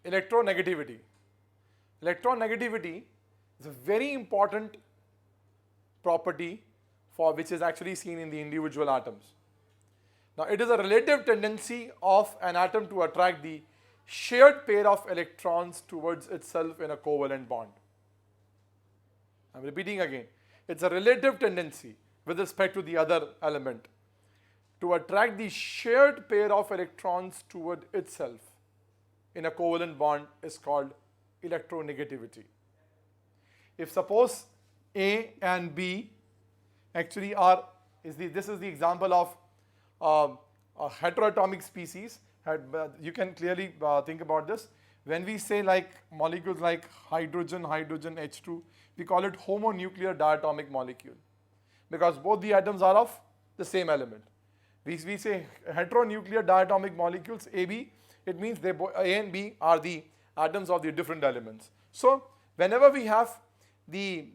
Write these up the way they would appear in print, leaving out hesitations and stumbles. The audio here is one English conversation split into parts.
Electronegativity. Electronegativity is a very important property for which is actually seen in the individual atoms. Now, it is a relative tendency of an atom to attract the shared pair of electrons towards itself in a covalent bond. I am repeating again. It is a relative tendency with respect to the other element to attract the shared pair of electrons toward itself in a covalent bond is called electronegativity. If suppose A and B actually are, this is the example of a heteroatomic species. You can clearly think about this. When we say like molecules like hydrogen, H2, we call it homonuclear diatomic molecule because both the atoms are of the same element. We say heteronuclear diatomic molecules AB, it means A and B are the atoms of the different elements. So whenever we have the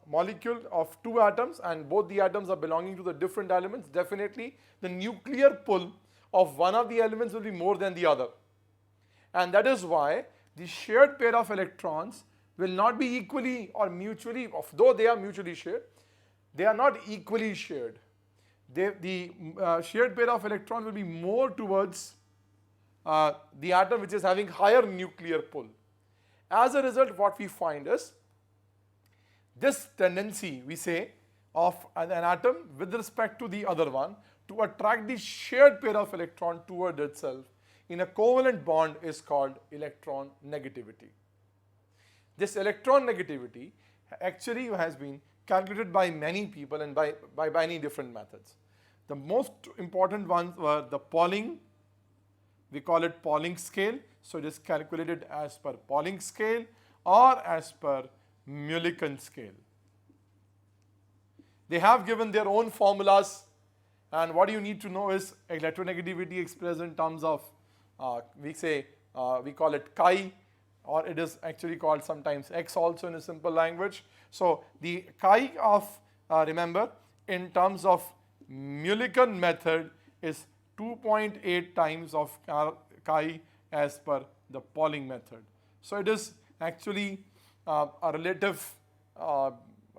molecule of two atoms and both the atoms are belonging to the different elements, definitely the nuclear pull of one of the elements will be more than the other. And that is why the shared pair of electrons will not be equally or mutually, though they are mutually shared, they are not equally shared. The shared pair of electrons will be more towards the atom which is having higher nuclear pull. As a result, what we find is this tendency, we say, of an atom with respect to the other one to attract the shared pair of electron toward itself in a covalent bond is called electron negativity. This electron negativity actually has been calculated by many people and by many different methods. The most important ones were the Pauling, we call it Pauling scale, so it is calculated as per Pauling scale or as per Mulliken scale. They have given their own formulas, and what you need to know is electronegativity expressed in terms of we call it chi, or it is actually called sometimes X also in a simple language. So the chi of remember in terms of Mulliken method is 2.8 times of chi as per the Pauling method. So it is actually a relative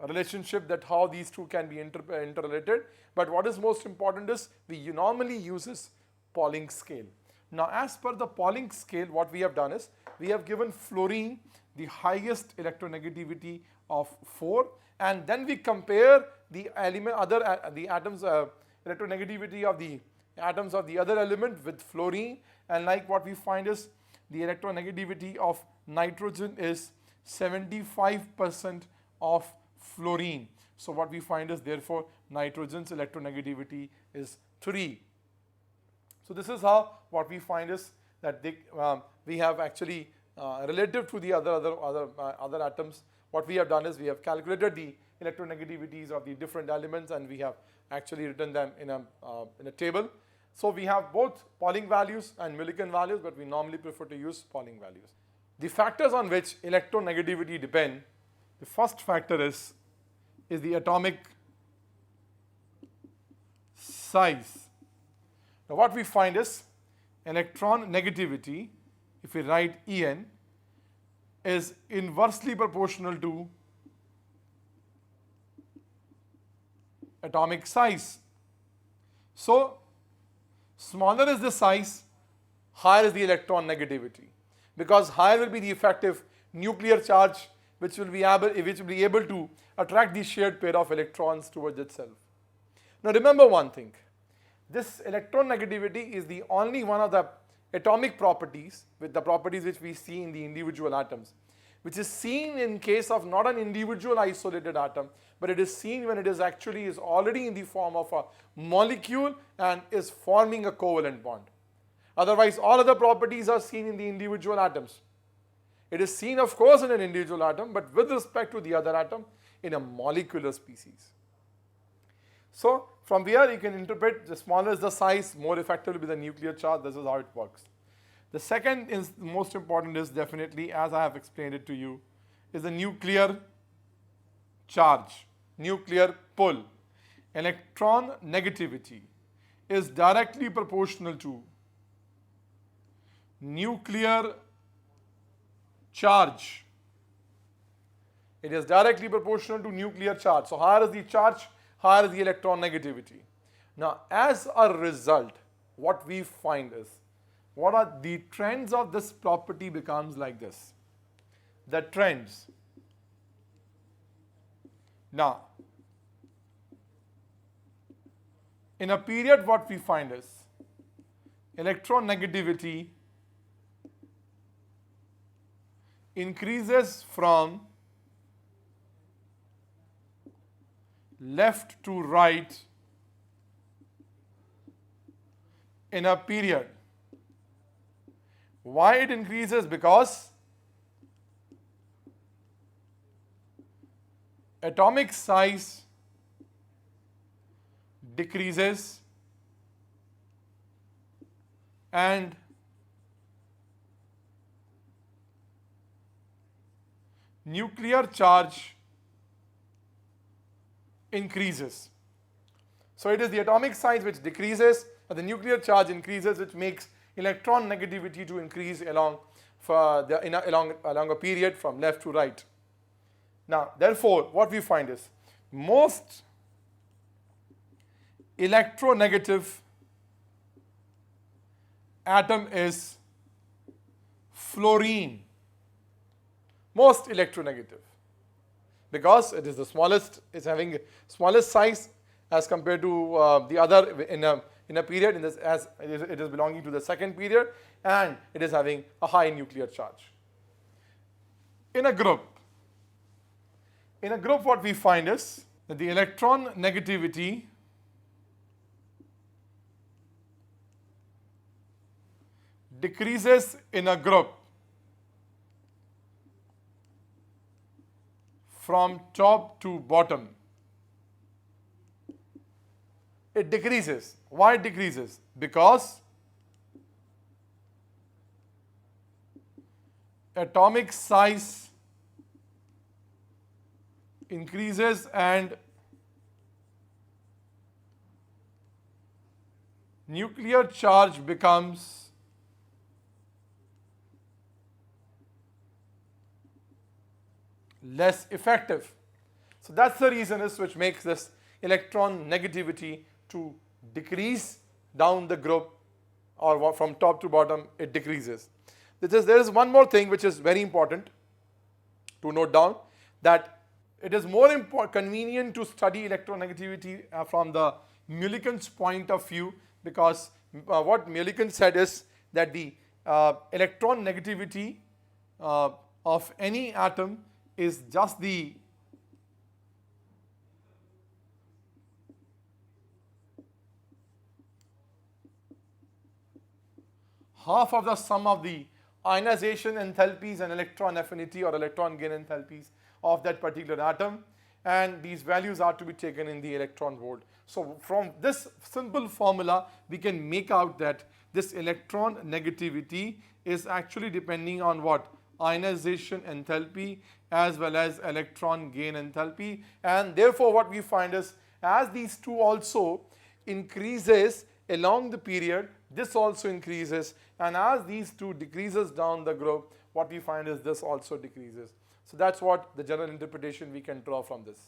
relationship that how these two can be interrelated. But what is most important is we normally use Pauling scale. Now, as per the Pauling scale, what we have done is we have given fluorine the highest electronegativity of 4, and then we compare the atoms electronegativity of the atoms of the other element with fluorine, and like what we find is the electronegativity of nitrogen is 75% of fluorine. So what we find is therefore nitrogen's electronegativity is 3. So this is how what we find is that we have actually relative to the other atoms, what we have done is we have calculated the electronegativities of the different elements and we have actually written them in a table. So we have both Pauling values and Mulliken values, but we normally prefer to use Pauling values. The factors on which electronegativity depend, the first factor is the atomic size. Now what we find is electron negativity, if we write En, is inversely proportional to atomic size. So smaller is the size, higher is the electron negativity, because higher will be the effective nuclear charge which will be able to attract the shared pair of electrons towards itself. Now remember one thing, this electron negativity is the only one of the atomic properties with the properties which we see in the individual atoms, which is seen in case of not an individual isolated atom, but it is seen when it is already in the form of a molecule and is forming a covalent bond. Otherwise, all other properties are seen in the individual atoms. It is seen, of course, in an individual atom, but with respect to the other atom in a molecular species. So from here you can interpret the smaller is the size, more effective will be the nuclear charge. This is how it works. The second is most important is definitely, as I have explained it to you, is the nuclear charge, nuclear pull. Electron negativity is directly proportional to nuclear charge. It is directly proportional to nuclear charge. So higher is the charge, higher is the electron negativity. Now, as a result, what we find is, what are the trends of this property becomes like this. The trends. Now, in a period, what we find is electron negativity increases from left to right in a period. Why it increases? Because atomic size decreases and nuclear charge increases. So it is the atomic size which decreases and the nuclear charge increases, which makes electron negativity to increase along a period from left to right. Now, therefore, what we find is most electronegative atom is fluorine. Most electronegative, because it is the smallest, it's having smallest size as compared to the other in a period, in this, as it is belonging to the second period, and it is having a high nuclear charge. In a group, what we find is that the electron negativity decreases in a group from top to bottom. It decreases. Why it decreases? Because atomic size increases and nuclear charge becomes less effective. So that's the reason is which makes this electron negativity to decrease down the group, or from top to bottom it decreases. There is one more thing which is very important to note down, that it is more convenient to study electronegativity from the Mulliken's point of view, because what Mulliken said is that the electron negativity of any atom is just the half of the sum of the ionization enthalpies and electron affinity or electron gain enthalpies of that particular atom, and these values are to be taken in the electron volt. So from this simple formula we can make out that this electron negativity is actually depending on what? Ionization enthalpy as well as electron gain enthalpy, and therefore what we find is, as these two also increases along the period, this also increases, and as these two decreases down the group, what we find is this also decreases. So that's what the general interpretation we can draw from this.